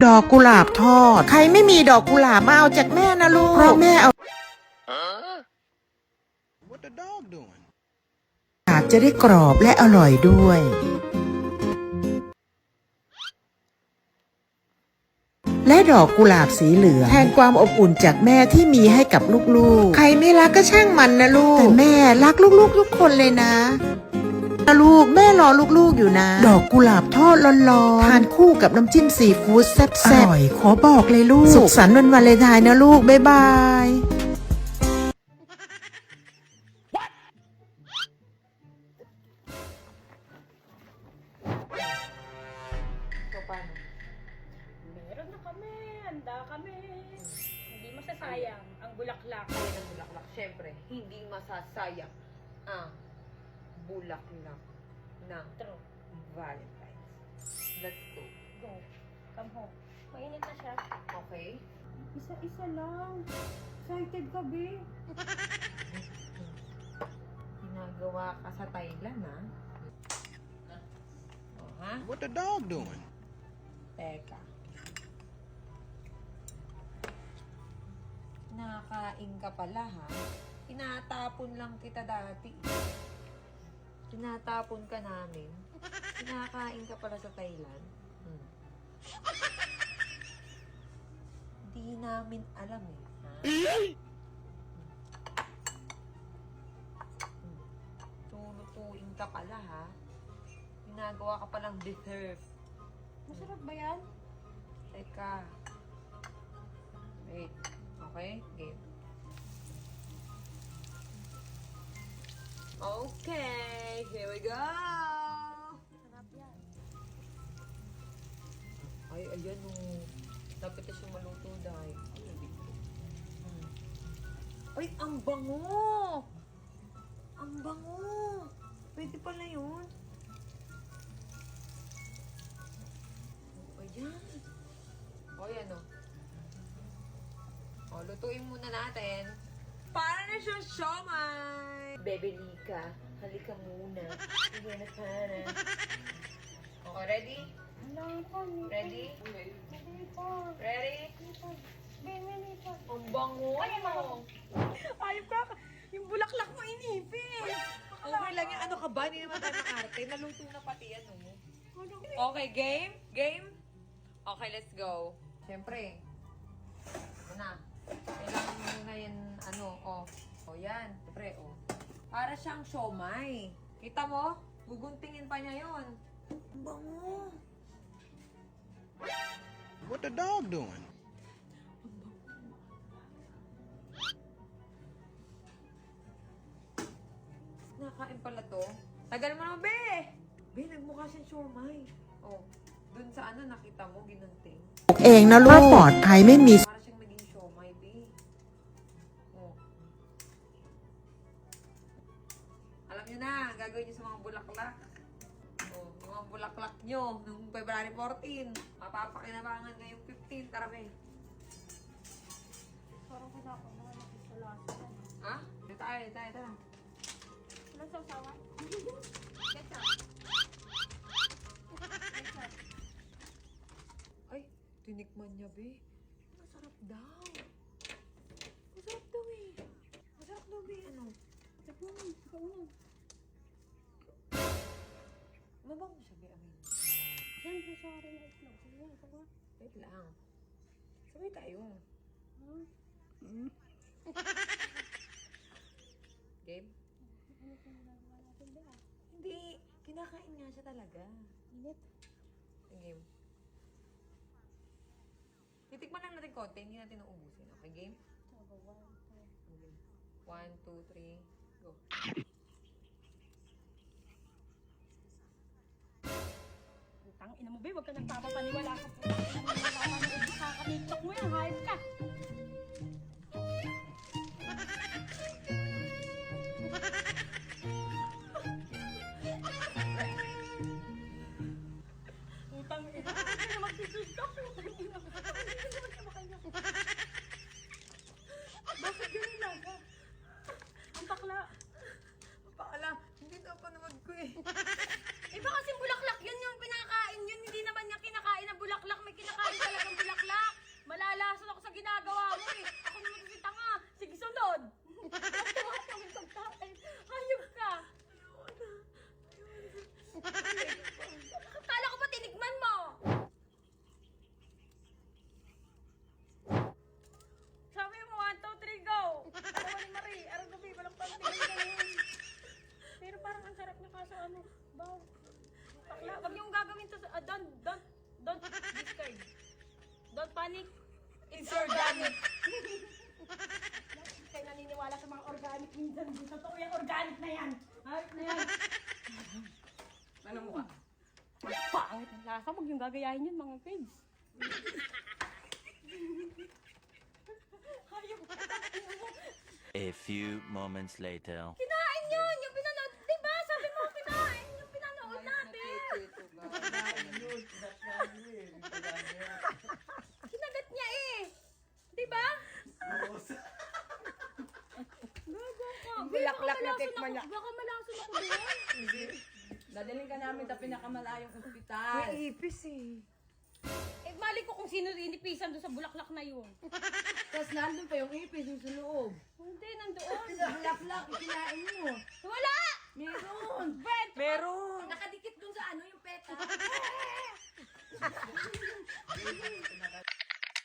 ดอกกุหลาบทอดใครไม่มีดอกกุหลาบมาเอาจากแม่นะลูกเพราะแม่เอา What the dog doing? อาจจะได้กรอบและอร่อยด้วย และดอกกุหลาบสีเหลืองแทนความอบอุ่นจากแม่ที่มีให้กับลูกๆใครไม่รักก็ช่างมันนะลูกแต่แม่รักลูกๆทุกคนเลยนะลูกแม่รอลูกๆอยู่นะดอกกุหลาบทอดร้อนๆทานคู่กับน้ำจิ้มซีฟู้ดแซ่บๆอร่อยขอบอกเลยลูกสุขสันต์วันวาเลนไทน์นะลูกบ๊ายบายMeron na kami, handa kami. Hindi masasayang ang bulaklak. Kaya ng bulaklak, syempre, hindi masasayang ang bulaklak ng True. Valentine's. Let's go. Go. Come home. Mainit na siya. Okay? Isa-isa lang. Excited ka, be. Ginagawa ka sa Thailand, ha? Oh, ha? What the dog doing? Teka. Nakain ka pala, ha? Tinatapon lang kita dati. Tinatapon ka namin. Kinakain ka pala sa Thailand. Hindi namin alam, eh. Ha? Tulutuin ka pala, ha? Ginagawa ka palang dessert. Masarap ba yan? Teka. Wait. Okay? Game. Okay. Here we go. Sarap yan. Ay, ayan o. Dapat na siya maluto dahil. Ay, ang bango! Ang bango! Pwede pala yun. Ayan. O, yan o. O, lutuin muna natin. Para na siyang siomay! Bebe Lika, halika muna. Sige na sana. Okay, ready? Alam ko, Ready? Nipon. Ready? Bebe, nipon. Ang bango! Ayop ka. Yung bulaklak mo inipin. Okay lang yan. Ano ka ba? Hindi naman tayo makarte. Naluto na pati yan, no? Okay, game? Game? Okay, let's go. Siyempre. Ano na? Kailangan mo muna yan, ano, oh. O, yan. Siyempre, oh. Para siyang siomay. Kita mo? Guguntingin pa niya yun. Ang bango. What the dog doing? Nakain pala to. Tagal mo naman, be! Be, nagmukha siyang siomay. Oh, dun sa ano, nakita mo, ginunting.เองนะลูกปลอดภัยไม่มี Para siyang naging siomay, be. Oh. Alam nyo na, gagawin nyo sa mga bulaklak. Oh, yung mga bulaklak nyo, nung February 14. Mapapakinabangan ngayong 15. Tara, be. Parang kinakain na nakisalaso yan. Ha? Dito tayo, tara. Anong sausawan? Ketchup. Ketchup. Ay, tinikman niya, be. Masarap daw. Masarap daw, eh. Masarap daw, be. Ano? Tikman, kauna. Mabango siya, be. Amin. Siyempre, sorry na itlog. Sige, ito ba? Wait lang. Sabay tayo. Game? Ano kung nagawa natin ba? Hindi. Kinakain nga siya talaga. Init. Game. Titikman lang natin konti. Hindi natin nauubusin. Okay, game? Sabaw, Okay. 1, 2, 3, go. Tang ina mo, be, wag ka nagpapapaniwala ka po. Nakaka-tiktok mo yan, hype ka. Utang ina. Hindi na magtitiktok. Utang ina. Hindi naman sa makanya. Bakit ganun lang ka? Ang bakla. Paala, hindi na pa naman ko eh. Iba kasi bulaklak yun yung pinakain yun. Hindi naman niya kinakain na bulaklak. May kinakain organic. It's organic. Kayo naniniwala sa mga organic minsan. Di totoo yung organic na yan. Hayop na yan. Ano mo ka? Pangit ang lasa. Huwag yung gagayahin yun, mga kids. Hayop. A few moments later. Kinain yun! Yung pinanood. Diba? Sabi mo kinain yung pinanood natin. Kinagat niya eh. Diba? Gago ka. Bulaklak na tikman niya. Baka malason ako doon. Dadaling ka namin sa pinakamalayong ospital. May ipis eh. Eh, mali ko kung sino inipisan doon sa bulaklak na yun. Tapos nandun pa yung ipis yung sa loob. Hindi, nandoon. Bulaklak, kinain mo. Wala! Meron. Brent! Meron. Nakadikit dun sa ano yung peta.